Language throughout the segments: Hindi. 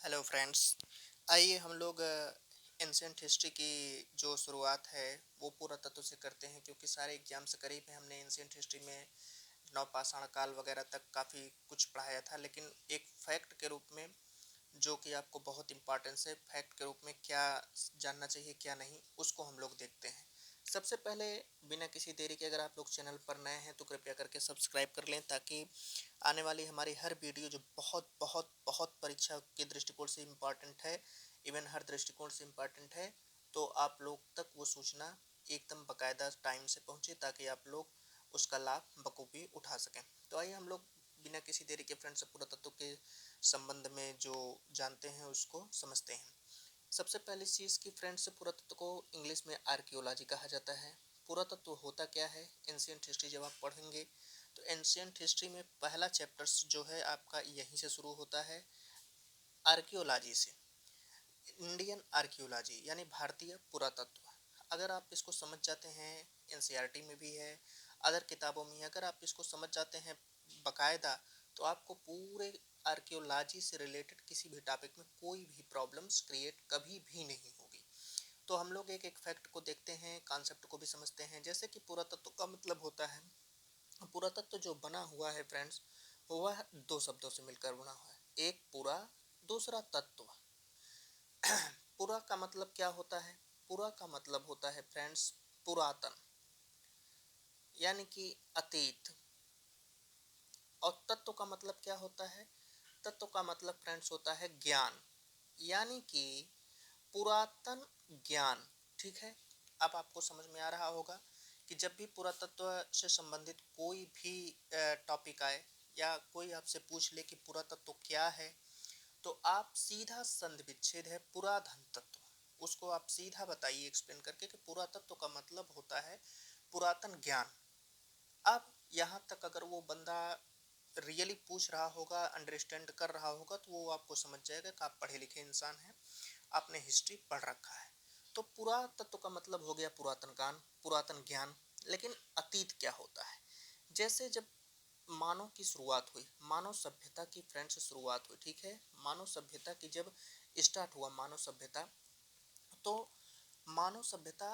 Hello friends. आइए हम लोग एंशियंट हिस्ट्री की जो शुरुआत है वो पुरातत्व से करते हैं, क्योंकि सारे एग्जाम्स करीब हैं। हमने एंशियंट हिस्ट्री में नवपाषाण काल वगैरह तक काफ़ी कुछ पढ़ाया था, लेकिन एक फैक्ट के रूप में जो कि आपको बहुत इंपॉर्टेंस है, फैक्ट के रूप में क्या जानना चाहिए क्या नहीं, उसको हम लोग देखते हैं। सबसे पहले बिना किसी देरी के, अगर आप लोग चैनल पर नए हैं तो कृपया करके सब्सक्राइब कर लें, ताकि आने वाली हमारी हर वीडियो जो बहुत बहुत बहुत परीक्षा के दृष्टिकोण से इम्पॉर्टेंट है, इवन हर दृष्टिकोण से इम्पॉर्टेंट है, तो आप लोग तक वो सूचना एकदम बाकायदा टाइम से पहुंचे, ताकि आप लोग उसका लाभ बखूबी उठा सकें। तो आइए हम लोग बिना किसी देरी के फ्रेंड्स पुरातत्व के संबंध में जो जानते हैं उसको समझते हैं। सबसे पहली चीज़ की फ्रेंड्स, पुरातत्व को इंग्लिश में आर्कियोलॉजी कहा जाता है। पुरातत्व होता क्या है? एंशियंट हिस्ट्री जब आप पढ़ेंगे तो एंशियंट हिस्ट्री में पहला चैप्टर्स जो है आपका यहीं से शुरू होता है, आर्कियोलॉजी से। इंडियन आर्कियोलॉजी यानी भारतीय पुरातत्व। अगर आप इसको समझ जाते हैं, एनसीईआरटी में भी है, अदर किताबों में, अगर आप इसको समझ जाते हैं बकायदा, तो आपको पूरे आर्कियोलॉजी से रिलेटेड किसी भी टॉपिक में कोई भी प्रॉब्लम्स क्रिएट कभी भी नहीं होगी। तो हम लोग एक एक फैक्ट को देखते हैं, कॉन्सेप्ट को भी समझते हैं। जैसे कि पुरातत्व का मतलब होता है, पुरातत्व जो बना हुआ है फ्रेंड्स, वह दो शब्दों से मिलकर बना हुआ है, एक पुरा, दूसरा तत्व। पुरा का मतलब क्या होता है? पुरा का मतलब होता है फ्रेंड्स पुरातन, यानी कि अतीत। और तत्व का मतलब क्या होता है? तत्व का मतलब फ्रेंड्स होता है ज्ञान, यानी कि पुरातन ज्ञान। ठीक है, अब आपको समझ में आ रहा होगा कि जब भी पुरातत्व से संबंधित कोई भी टॉपिक आए, या कोई आपसे पूछ ले कि पुरातत्व क्या है, तो आप सीधा संधि विच्छेद है पुराधन तत्व, उसको आप सीधा बताइए एक्सप्लेन करके कि पुरातत्व का मतलब होता है पुरातन ज्ञान। अब यहाँ तक अगर वो बंदा रियली पूछ रहा होगा, अंडरस्टैंड कर रहा होगा, तो वो आपको समझ जाएगा कि आप पढ़े लिखे इंसान हैं, आपने हिस्ट्री पढ़ रखा है। तो पुरातत्व का मतलब हो गया पुरातन ज्ञान, पुरातन ज्ञान। लेकिन अतीत क्या होता है? जैसे जब मानव की शुरुआत हुई, मानव सभ्यता की फ्रेंड्स शुरुआत हुई, ठीक है, मानव सभ्यता की जब स्टार्ट हुआ मानव सभ्यता, तो मानव सभ्यता,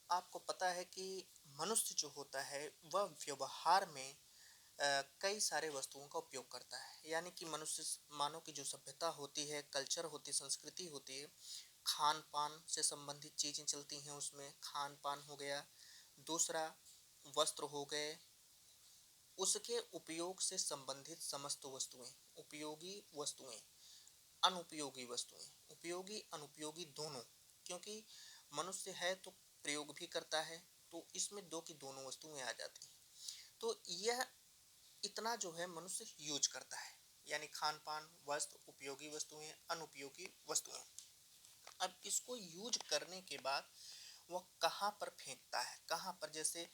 आपको पता है कि मनुष्य जो होता है वह व्यवहार में कई सारे वस्तुओं का उपयोग करता है। यानी कि मनुष्य, मानव की जो सभ्यता होती है, कल्चर होती है, संस्कृति होती है, खान पान से संबंधित चीज़ें चलती हैं, उसमें खान पान हो गया, दूसरा वस्त्र हो गए, उसके उपयोग से संबंधित समस्त वस्तुएं, उपयोगी वस्तुएं, अनुपयोगी वस्तुएं, उपयोगी अनुपयोगी दोनों, क्योंकि मनुष्य है तो प्रयोग भी करता है, तो इसमें दो की दोनों वस्तुएं आ जाती हैं। तो यह इतना जो है मनुष्य यूज करता है, यानी खान पान, वस्त्र, उपयोगी वस्तुएं, अनुपयोगी वस्तुएं। अब इसको यूज करने के बाद वह कहाँ पर फेंकता है, कहाँ पर? जैसे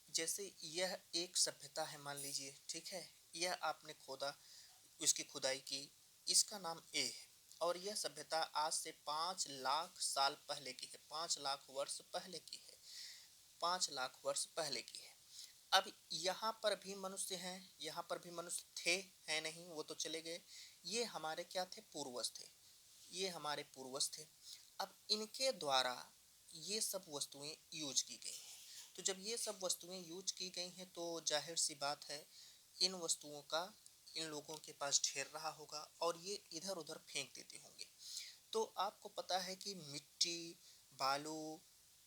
जैसे यह एक सभ्यता है मान लीजिए, ठीक है, यह आपने खोदा, इसकी खुदाई की, इसका नाम ए है, और यह सभ्यता आज से 5 लाख साल पहले की है, 5 लाख वर्ष पहले की है, 5 लाख वर्ष पहले की है। अब यहाँ पर भी मनुष्य हैं, यहाँ पर भी मनुष्य थे, हैं नहीं, वो तो चले गए। ये हमारे क्या थे? पूर्वज थे, ये हमारे पूर्वज थे। अब इनके द्वारा ये सब वस्तुएं यूज की गई हैं। तो जब ये सब वस्तुएं यूज की गई हैं तो जाहिर सी बात है इन वस्तुओं का इन लोगों के पास ढेर रहा होगा, और ये इधर उधर फेंक देते होंगे। तो आपको पता है कि मिट्टी, बालू,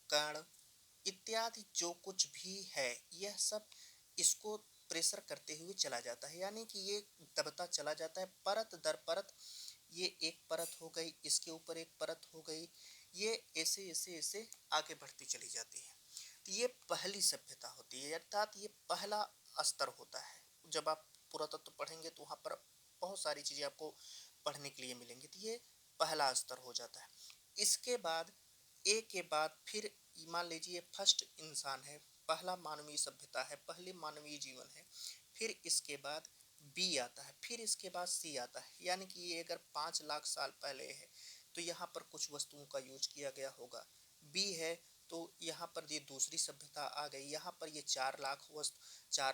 कण इत्यादि जो कुछ भी है, यह सब इसको प्रेशर करते हुए चला जाता है, यानी कि ये दबता चला जाता है परत दर परत। ये एक परत हो गई, इसके ऊपर एक परत हो गई, ये ऐसे ऐसे ऐसे आगे बढ़ती चली जाती है। तो ये पहली सभ्यता होती है, अर्थात ये पहला स्तर होता है। जब आप पुरातत्व पढ़ेंगे तो वहाँ पर बहुत सारी चीज़ें आपको पढ़ने के लिए मिलेंगी। तो ये पहला स्तर हो जाता है। इसके बाद ए के बाद फिर मान लीजिए फर्स्ट इंसान है, पहला मानवीय सभ्यता है, पहले मानवीय जीवन है। फिर इसके बाद बी आता है, फिर इसके बाद सी आता है, यानी कि ये अगर 5 लाख साल पहले है तो यहाँ पर कुछ वस्तुओं का यूज किया गया होगा। बी है तो यहाँ पर ये दूसरी सभ्यता आ गई, यहाँ पर ये 4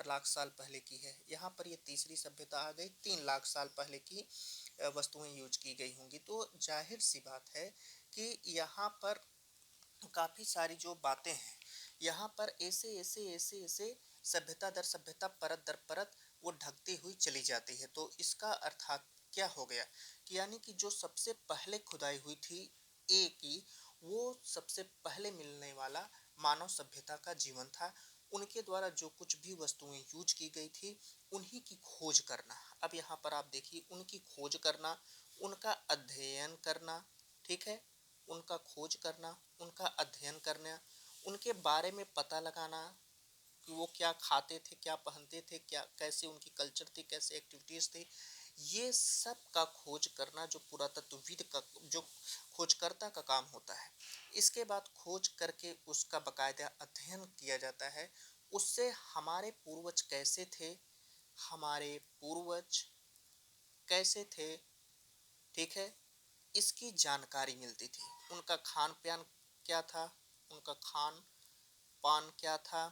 लाख साल पहले की है, यहाँ पर ये तीसरी सभ्यता आ गई 3 लाख साल पहले की। वस्तुएं यूज की गई होंगी, तो जाहिर सी बात है कि यहाँ पर काफ़ी सारी जो बातें हैं, यहाँ पर ऐसे सभ्यता दर सभ्यता, परत दर परत वो ढकती हुई चली जाती है। तो इसका अर्थात क्या हो गया कि यानी कि जो सबसे पहले खुदाई हुई थी ए की, वो सबसे पहले मिलने वाला मानव सभ्यता का जीवन था। उनके द्वारा जो कुछ भी वस्तुएं यूज की गई थी, उन्हीं की खोज करना। अब यहाँ पर आप देखिए, उनकी खोज करना, उनका अध्ययन करना, ठीक है, उनका खोज करना, उनका अध्ययन करना, उनके बारे में पता लगाना कि वो क्या खाते थे, क्या पहनते थे, क्या कैसे उनकी कल्चर थी, कैसे एक्टिविटीज थी, ये सब का खोज करना जो पुरातत्वविद का, जो खोजकर्ता का काम होता है। इसके बाद खोज करके उसका बकायदा अध्ययन किया जाता है। उससे हमारे पूर्वज कैसे थे, हमारे पूर्वज कैसे थे, ठीक है, इसकी जानकारी मिलती थी। उनका खान पान क्या था, उनका खान पान क्या था,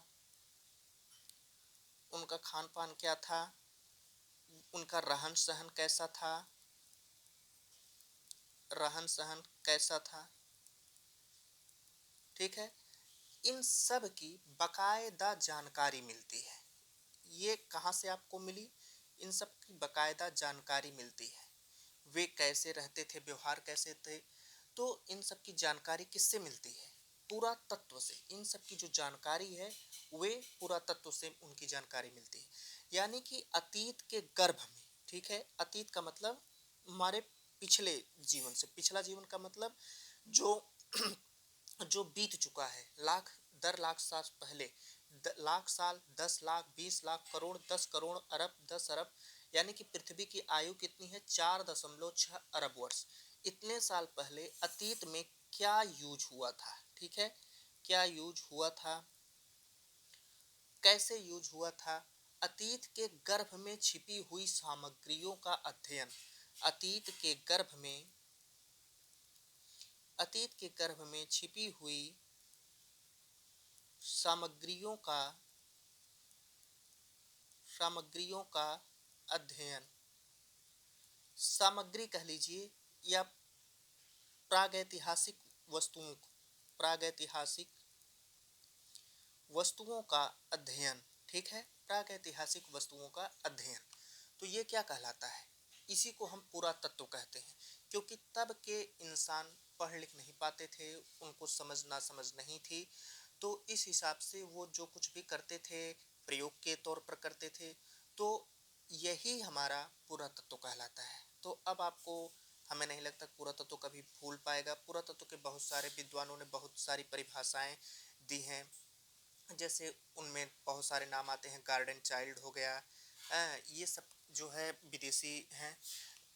उनका खान पान क्या था, उनका रहन सहन कैसा था, रहन सहन कैसा था, ठीक है, इन सब की बकायदा जानकारी मिलती है। ये कहाँ से आपको मिली? इन सब की बकायदा जानकारी मिलती है। वे कैसे रहते थे, व्यवहार कैसे थे, तो इन सब की जानकारी किससे मिलती है? पुरातत्व से। इन सब की जो जानकारी है, वे पुरातत्व से उनकी जानकारी मिलती है। यानी कि अतीत के गर्भ में, ठीक है, अतीत का मतलब हमारे पिछले जीवन से, पिछला जीवन का मतलब जो जो बीत चुका है, लाख दर लाख साल पहले, लाख साल, 10 लाख, 20 लाख, करोड़, 10 करोड़, अरब, 10 अरब, यानी कि पृथ्वी की आयु कितनी है? 4.6 अरब वर्ष। इतने साल पहले अतीत में क्या यूज हुआ था, ठीक है, क्या यूज हुआ था, कैसे यूज हुआ था, अतीत के गर्भ में छिपी हुई सामग्रियों का अध्ययन, अतीत के गर्भ में, अतीत के गर्भ में छिपी हुई सामग्रियों का, सामग्रियों का अध्ययन, सामग्री कह लीजिए या प्रागैतिहासिक वस्तुओं, प्रागैतिहासिक वस्तुओं का अध्ययन, ठीक है, प्रागैतिहासिक वस्तुओं का अध्ययन। तो ये क्या कहलाता है? इसी को हम पुरातत्व कहते हैं। क्योंकि तब के इंसान पढ़ लिख नहीं पाते थे, उनको समझ ना समझ नहीं थी, तो इस हिसाब से वो जो कुछ भी करते थे, प्रयोग के तौर पर करते थे। तो यही हमारा पुरातत्व कहलाता है। तो अब आपको, हमें नहीं लगता पुरातत्व कभी भूल पाएगा। पुरातत्व के बहुत सारे विद्वानों ने बहुत सारी परिभाषाएं दी हैं। जैसे उनमें बहुत सारे नाम आते हैं, गार्डन चाइल्ड हो गया, ये सब जो है विदेशी हैं।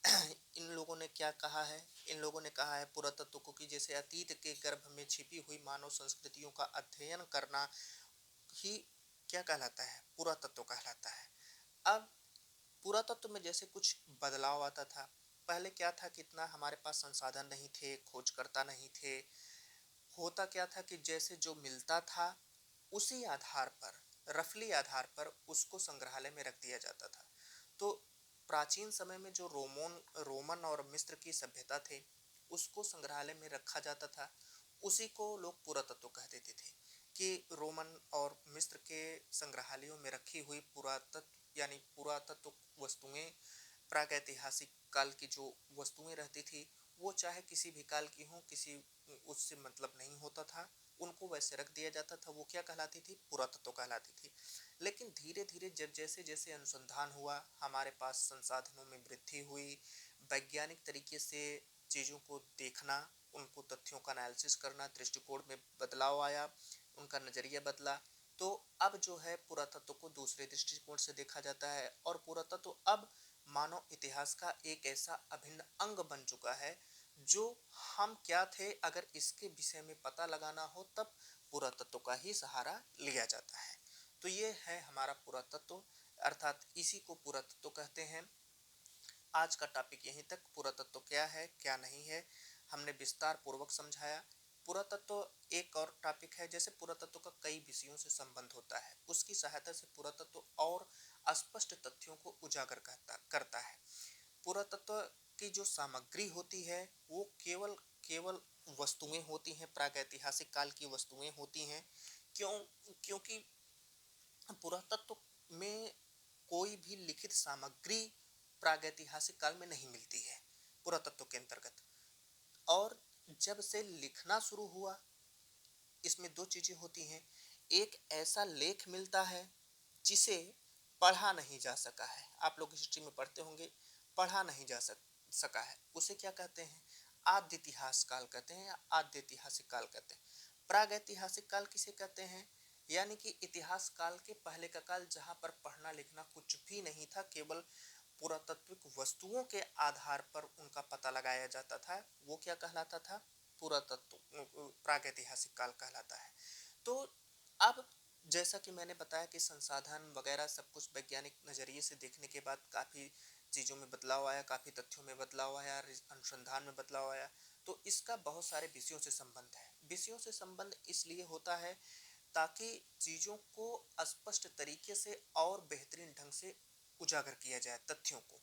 इन लोगों ने क्या कहा है? इन लोगों ने कहा है पुरातत्व को कि जैसे अतीत के गर्भ में छिपी हुई मानव संस्कृतियों का अध्ययन करना ही क्या कहलाता है? पुरातत्व कहलाता है। अब पुरातत्व में जैसे कुछ बदलाव आता था। पहले क्या था, कितना हमारे पास संसाधन नहीं थे, खोजकर्ता नहीं थे। होता क्या था कि जैसे जो मिलता था, उसी आधार पर, रफली आधार पर उसको संग्रहालय में रख दिया जाता था। तो प्राचीन समय में जो रोमन और मिस्र की सभ्यता थे, उसको संग्रहालय में रखा जाता था। उसी को लोग पुरातत्व कह देते थे कि रोमन और मिस्र के संग्रहालयों में रखी हुई पुरातत्व, यानी पुरातत्व वस्तुएं, प्रागैतिहासिक काल की जो वस्तुएं रहती थी, वो चाहे किसी भी काल की हों, किसी उससे मतलब नहीं होता था, उनको वैसे रख दिया जाता था। वो क्या कहलाती थी? पुरातत्व कहलाती थी। लेकिन धीरे धीरे जब जैसे जैसे अनुसंधान हुआ, हमारे पास संसाधनों में वृद्धि हुई, वैज्ञानिक तरीके से चीज़ों को देखना, उनको तथ्यों का एनालिसिस करना, दृष्टिकोण में बदलाव आया, उनका नजरिया बदला। तो अब जो है पुरातत्व को दूसरे दृष्टिकोण से देखा जाता है, और पुरातत्व अब मानव इतिहास का एक ऐसा अभिन्न अंग बन चुका है, जो हम क्या थे अगर इसके विषय में पता लगाना हो, तब पुरातत्व का ही सहारा लिया जाता है। तो ये है हमारा पुरातत्व, अर्थात इसी को पुरातत्व कहते हैं। आज का टॉपिक यहीं तक। पुरातत्व क्या है, क्या नहीं है, हमने विस्तार पूर्वक समझाया। पुरातत्व एक और टॉपिक है। जैसे पुरातत्व का कई विषयों से संबंध होता है, उसकी सहायता से पुरातत्व और स्पष्ट तथ्यों को उजागर करता है। पुरातत्व की जो सामग्री होती है वो केवल केवल वस्तुएं होती हैं, प्रागैतिहासिक काल की वस्तुएं होती हैं। क्यों? क्योंकि पुरातत्व में कोई भी लिखित सामग्री प्रागैतिहासिक काल में नहीं मिलती है पुरातत्व के अंतर्गत। और जब से लिखना शुरू हुआ, इसमें दो चीजें होती हैं। एक ऐसा लेख मिलता है जिसे पढ़ा नहीं जा सका है, आप लोग हिस्ट्री में पढ़ते होंगे, पढ़ा नहीं जा सका है, उसे क्या कहते हैं? आद्य इतिहास काल कहते हैं या आद्य ऐतिहासिक काल कहते हैं। प्रागैतिहासिक काल किसे कहते हैं? यानी कि इतिहास काल के पहले का काल, जहां पर पढ़ना लिखना कुछ भी नहीं था, केवल पुरातात्विक वस्तुओं के आधार पर उनका पता लगाया जाता था। वो क्या कहलाता था? पुरातत्व, प्रागैतिहासिक काल कहलाता है। तो अब जैसा कि मैंने बताया कि संसाधन वगैरह सब कुछ वैज्ञानिक नजरिए से देखने के बाद काफी चीजों में बदलाव आया, काफी तथ्यों में बदलाव आया, अनुसंधान में बदलाव आया। तो इसका बहुत सारे विषयों से संबंध है। विषयों से संबंध इसलिए होता है ताकि चीजों को स्पष्ट तरीके से और बेहतरीन ढंग से उजागर किया जाए तथ्यों को।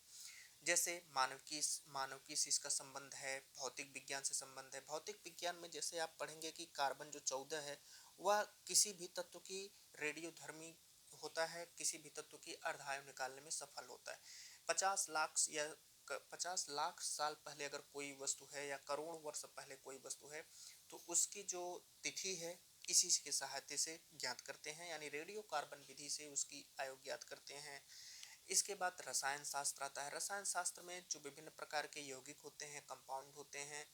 जैसे मानव की से इसका संबंध है, भौतिक विज्ञान से संबंध है। भौतिक विज्ञान में जैसे आप पढ़ेंगे कि कार्बन जो 14 है वह किसी भी तत्व की रेडियोधर्मी होता है, किसी भी तत्व की अर्धायु निकालने में सफल होता है। 50 लाख साल पहले अगर कोई वस्तु है या करोड़ वर्ष पहले कोई वस्तु है, तो उसकी जो तिथि है इसी की सहायता से ज्ञात करते हैं, यानी रेडियो कार्बन विधि से उसकी आयु ज्ञात करते हैं। इसके बाद रसायन शास्त्र आता है। रसायन शास्त्र में जो विभिन्न प्रकार के यौगिक होते हैं, कंपाउंड होते हैं,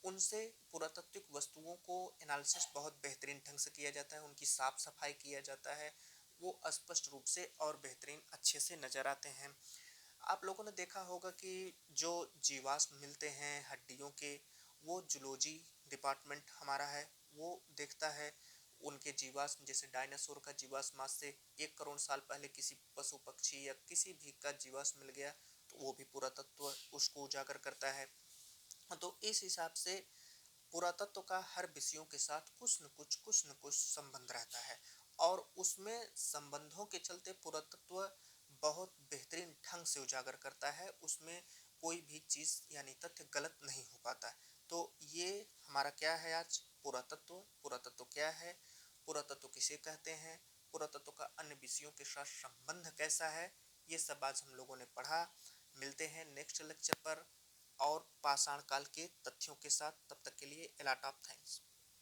उनसे पुरातात्विक वस्तुओं को एनालिसिस बहुत बेहतरीन ढंग से किया जाता है, उनकी साफ सफाई किया जाता है, वो स्पष्ट रूप से और बेहतरीन अच्छे से नजर आते हैं। आप लोगों ने देखा होगा कि जो जीवाश्म मिलते हैं हड्डियों के, वो जूलॉजी डिपार्टमेंट हमारा है, वो देखता है उनके जीवाश्म। जैसे डायनासोर का जीवाश्म आज से 1 करोड़ साल पहले किसी पशु पक्षी या किसी भी का जीवाश्म मिल गया, तो वो भी पुरातत्व उसको उजागर करता है। तो इस हिसाब से पुरातत्व का हर विषयों के साथ कुछ न कुछ संबंध रहता है, और उसमें संबंधों के चलते पुरातत्व बहुत बेहतरीन ढंग से उजागर करता है। उसमें कोई भी चीज यानी तथ्य गलत नहीं हो पाता है। तो ये हमारा क्या है आज? पुरातत्व। पुरातत्व क्या है? पुरातत्व किसे कहते हैं? पुरातत्व का अन्य विषयों के साथ संबंध कैसा है? ये सब आज हम लोगों ने पढ़ा। मिलते हैं नेक्स्ट लेक्चर पर और पाषाण काल के तथ्यों के साथ। तब तक के लिए a lot of thanks।